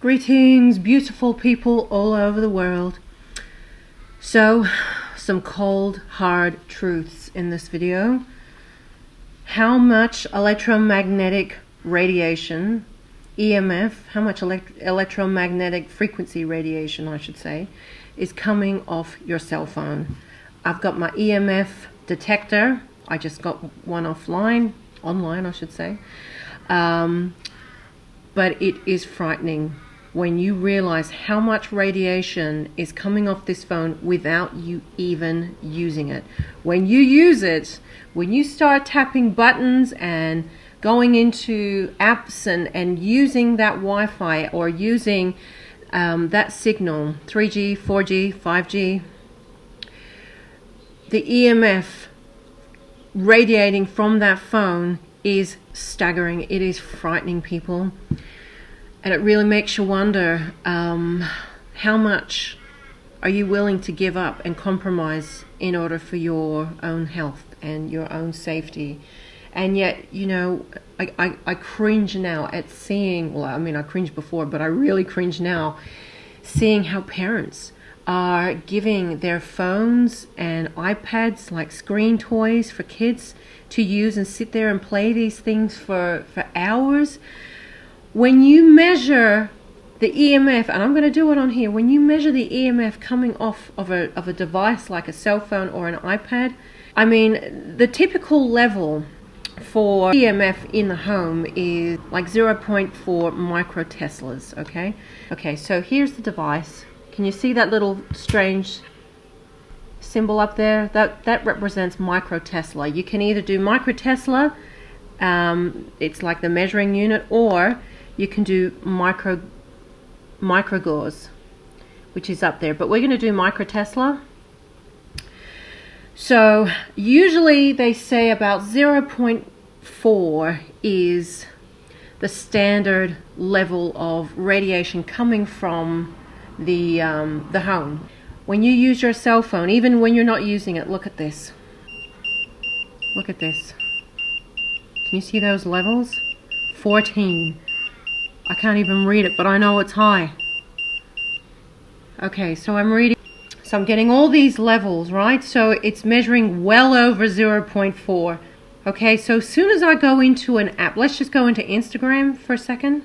Greetings, beautiful people all over the world. So, some cold, hard truths in this video. How much electromagnetic radiation, EMF, how much electromagnetic frequency radiation, I should say, is coming off your cell phone. I've got my EMF detector. I just got one online I should say. But it is frightening when you realize how much radiation is coming off this phone without you even using it. When you use it, when you start tapping buttons and going into apps and using that Wi-Fi or using that signal, 3G, 4G, 5G, the EMF radiating from that phone is staggering. It is frightening, people. And it really makes you wonder, how much are you willing to give up and compromise in order for your own health and your own safety? And yet, you know, I cringe now at seeing, well, I mean, I cringed before, but I really cringe now seeing how parents are giving their phones and iPads like screen toys for kids to use and sit there and play these things for hours. When you measure the EMF, and I'm going to do it on here, when you measure the EMF coming off of a device like a cell phone or an iPad, I mean, the typical level for EMF in the home is like 0.4 microteslas, okay? Okay, so here's the device. Can you see that little strange symbol up there? That represents microtesla. You can either do microtesla, it's like the measuring unit, or you can do microgauss, which is up there, but we're going to do microtesla. So usually they say about 0.4 is the standard level of radiation coming from the home. When you use your cell phone, even when you're not using it, look at this. Look at this. Can you see those levels? 14. I can't even read it, but I know it's high. Okay, so I'm reading. So I'm getting all these levels, right? So it's measuring well over 0.4. Okay, so as soon as I go into an app, let's just go into Instagram for a second.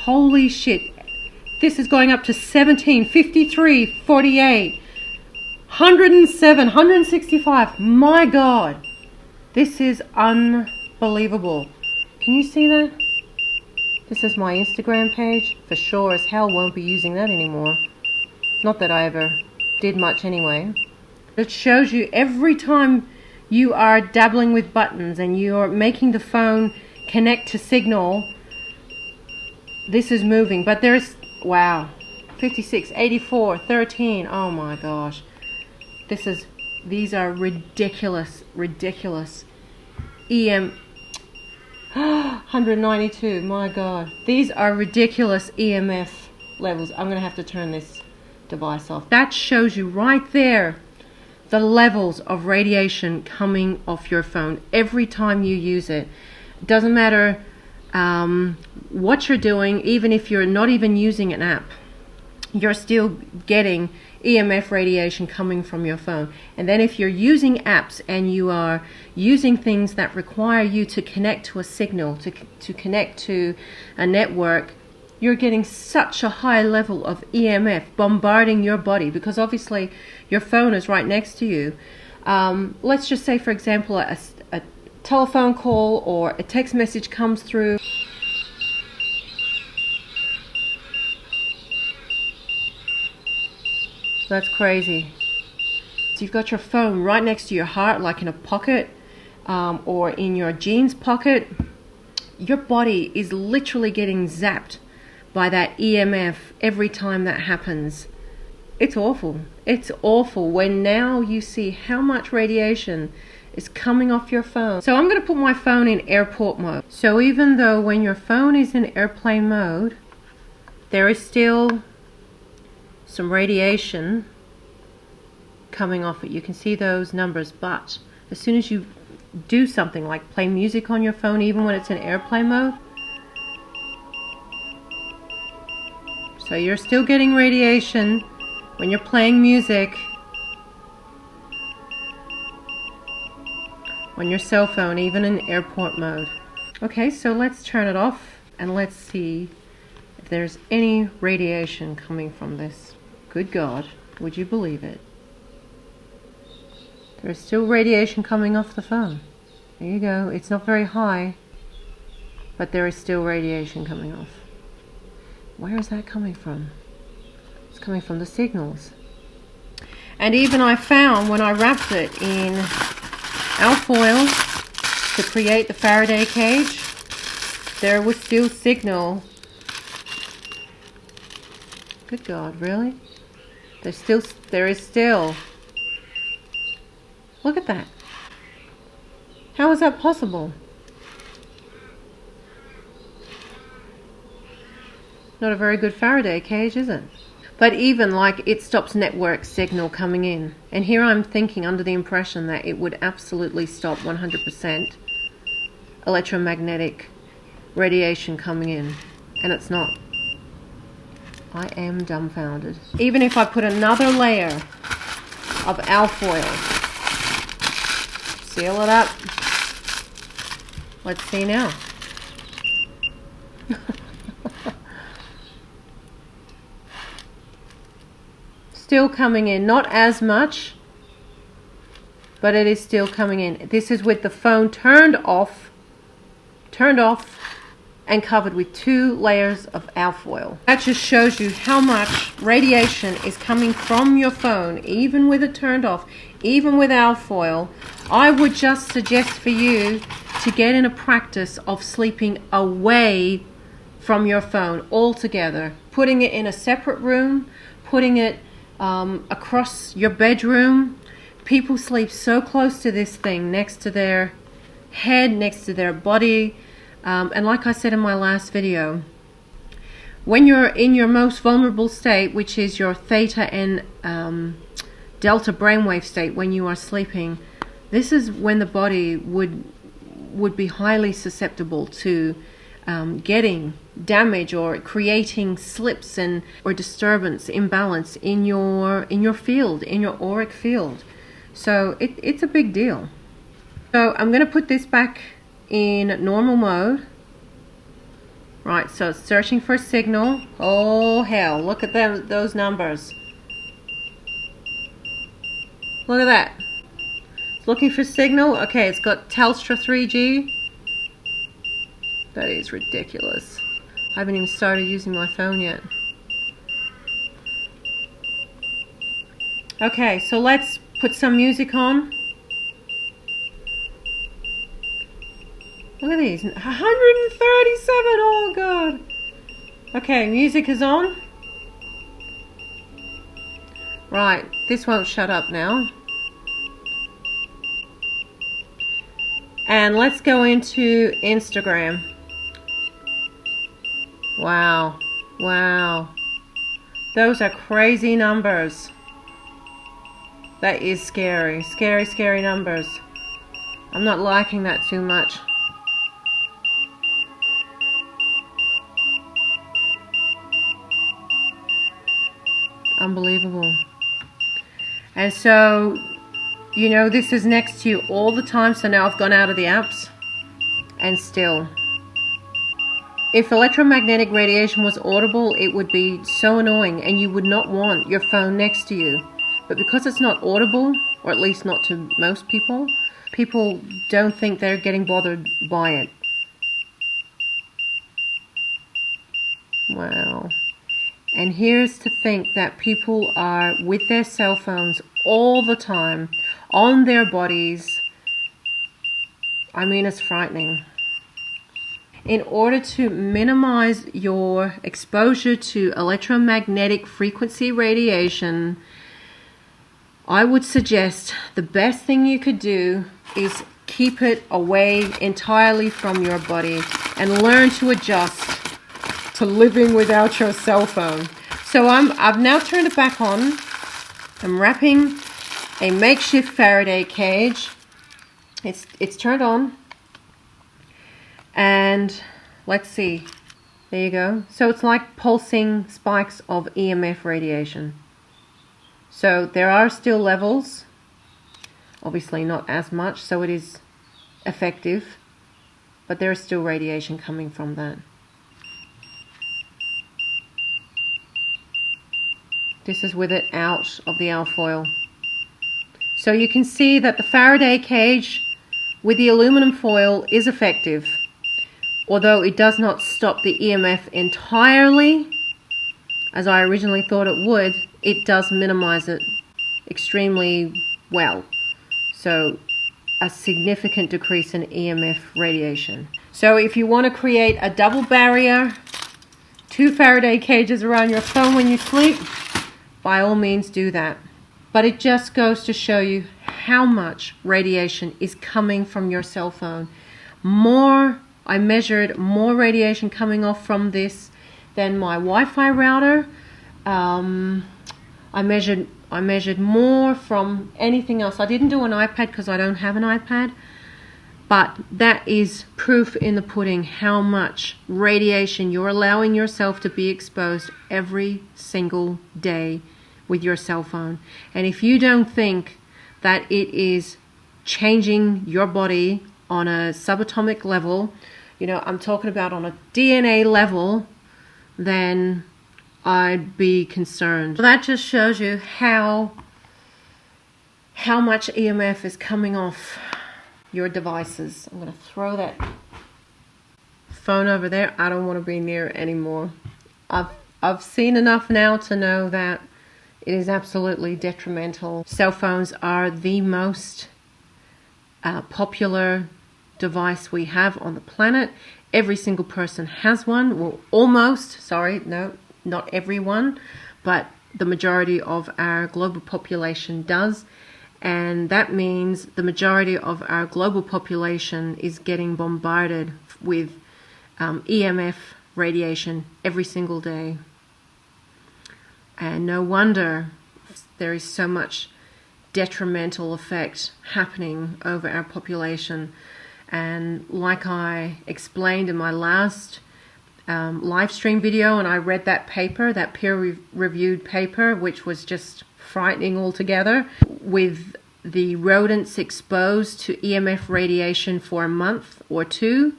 Holy shit. This is going up to 17, 53, 48, 107, 165. My God. This is unbelievable. Can you see that? This is my Instagram page. For sure as hell won't be using that anymore. Not that I ever did much anyway. It shows you every time you are dabbling with buttons and you're making the phone connect to signal, this is moving. But there's, wow, 56, 84, 13. Oh my gosh. These are ridiculous. 192, my God. These are ridiculous EMF levels. I'm going to have to turn this device off. That shows you right there the levels of radiation coming off your phone every time you use it. Doesn't matter what you're doing, even if you're not even using an app, you're still getting EMF radiation coming from your phone. And then if you're using apps and you are using things that require you to connect to a signal, to connect to a network, you're getting such a high level of EMF bombarding your body, because obviously your phone is right next to you. Let's just say, for example, a telephone call or a text message comes through. That's crazy. So you've got your phone right next to your heart, like in a pocket, or in your jeans pocket. Your body is literally getting zapped by that EMF every time that happens. It's awful. It's awful when now you see how much radiation is coming off your phone. So I'm going to put my phone in airport mode. So even though when your phone is in airplane mode, there is still some radiation coming off it. You can see those numbers, but as soon as you do something like play music on your phone, even when it's in airplane mode, So you're still getting radiation when you're playing music on your cell phone, even in airport mode. Okay, so let's turn it off and let's see if there's any radiation coming from this. Good God, would you believe it? There's still radiation coming off the phone. There you go. It's not very high, but there is still radiation coming off. Where is that coming from? It's coming from the signals. And even I found when I wrapped it in alfoil to create the Faraday cage, there was still signal. Good God, really? There is still. Look at that. How is that possible? Not a very good Faraday cage, is it? But even like it stops network signal coming in. And here I'm thinking under the impression that it would absolutely stop 100% electromagnetic radiation coming in. And it's not. I am dumbfounded. Even if I put another layer of alfoil, seal it up. Let's see now. Still coming in, not as much, but it is still coming in. This is with the phone turned off and covered with 2 layers of alfoil. That just shows you how much radiation is coming from your phone, even with it turned off, even with alfoil. I would just suggest for you to get in a practice of sleeping away from your phone altogether, putting it in a separate room, putting it across your bedroom. People sleep so close to this thing, next to their head, next to their body. And like I said in my last video, when you're in your most vulnerable state, which is your theta and delta brainwave state, when you are sleeping, this is when the body would be highly susceptible to getting damage or creating slips and or disturbance, imbalance in your field, in your auric field. So it's a big deal. So I'm going to put this back in normal mode. Right, so it's searching for a signal. Oh hell, look at those numbers. Look at that. It's looking for signal. Okay, it's got Telstra 3G. That is ridiculous. I haven't even started using my phone yet. Okay, so let's put some music on. Look at these, 137, oh God. Okay, music is on. Right, this won't shut up now. And let's go into Instagram. Wow, wow. Those are crazy numbers. That is scary, scary, scary numbers. I'm not liking that too much. Unbelievable. And so, you know, this is next to you all the time. So now I've gone out of the apps and still. If electromagnetic radiation was audible, it would be so annoying and you would not want your phone next to you. But because it's not audible, or at least not to most people, people don't think they're getting bothered by it. Wow. And here's to think that people are with their cell phones all the time, on their bodies. I mean, it's frightening. In order to minimize your exposure to electromagnetic frequency radiation, I would suggest the best thing you could do is keep it away entirely from your body and learn to adjust to living without your cell phone. So I've now turned it back on. I'm wrapping a makeshift Faraday cage. It's turned on. And let's see. There you go. So it's like pulsing spikes of EMF radiation. So there are still levels, obviously not as much, so it is effective, but there is still radiation coming from that. This is with it out of the alfoil. So you can see that the Faraday cage with the aluminum foil is effective. Although it does not stop the EMF entirely, as I originally thought it would, it does minimize it extremely well. So a significant decrease in EMF radiation. So if you want to create a double barrier, 2 Faraday cages around your phone when you sleep, by all means do that. But it just goes to show you how much radiation is coming from your cell phone. I measured more radiation coming off from this than my Wi-Fi router. I measured more from anything else. I didn't do an iPad because I don't have an iPad, but that is proof in the pudding how much radiation you're allowing yourself to be exposed every single day with your cell phone. And if you don't think that it is changing your body on a subatomic level, you know, I'm talking about on a DNA level, then I'd be concerned. So that just shows you how much EMF is coming off your devices. I'm going to throw that phone over there. I don't want to be near it anymore. I've seen enough now to know that it is absolutely detrimental. Cell phones are the most popular device we have on the planet. Every single person has one. Well, almost, sorry, no, not everyone, but the majority of our global population does. And that means the majority of our global population is getting bombarded with EMF radiation every single day. And no wonder there is so much detrimental effect happening over our population. And like I explained in my last live stream video, and I read that paper, that peer-reviewed paper, which was just frightening altogether, with the rodents exposed to EMF radiation for a month or two,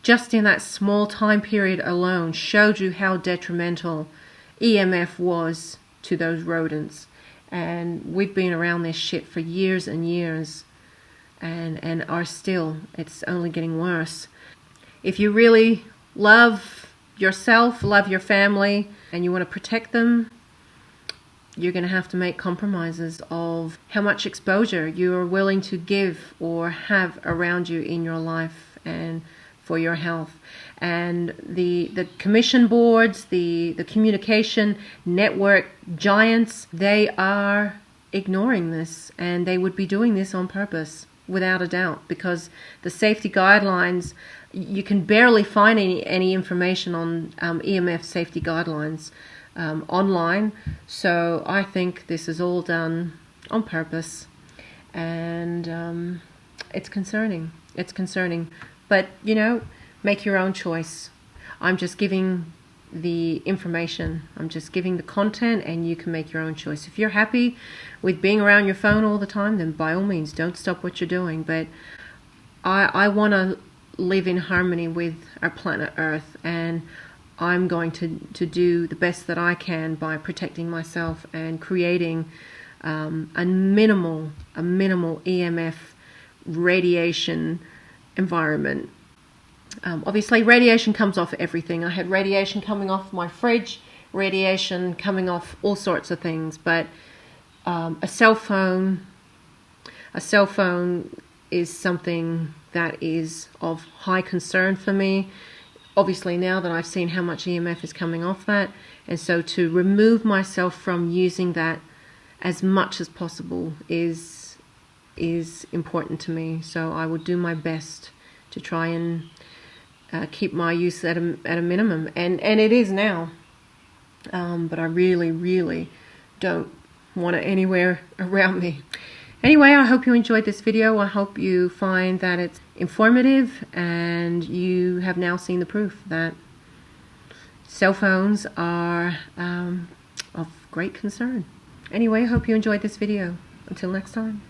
just in that small time period alone, showed you how detrimental EMF was to those rodents. And we've been around this shit for years and years, and are still. It's only getting worse. If you really love yourself, love your family, and you want to protect them, you're going to have to make compromises of how much exposure you are willing to give or have around you in your life and for your health. And the commission boards, the communication network giants, they are ignoring this, and they would be doing this on purpose, without a doubt, because the safety guidelines, you can barely find any information on EMF safety guidelines online. So I think this is all done on purpose, and it's concerning. It's concerning. But, you know, make your own choice. I'm just giving the information. I'm just giving the content, and you can make your own choice. If you're happy with being around your phone all the time, then by all means, don't stop what you're doing. But I want to live in harmony with our planet Earth, and I'm going to do the best that I can by protecting myself and creating a minimal EMF radiation environment. Obviously radiation comes off everything. I had radiation coming off my fridge, radiation coming off all sorts of things, but a cell phone is something that is of high concern for me, obviously, now that I've seen how much EMF is coming off that. And so to remove myself from using that as much as possible is important to me. So I will do my best to try and keep my use at a minimum, and it is now, but I really don't want it anywhere around me. Anyway, I hope you enjoyed this video. I hope you find that it's informative, and you have now seen the proof that cell phones are of great concern. Anyway, I hope you enjoyed this video. Until next time.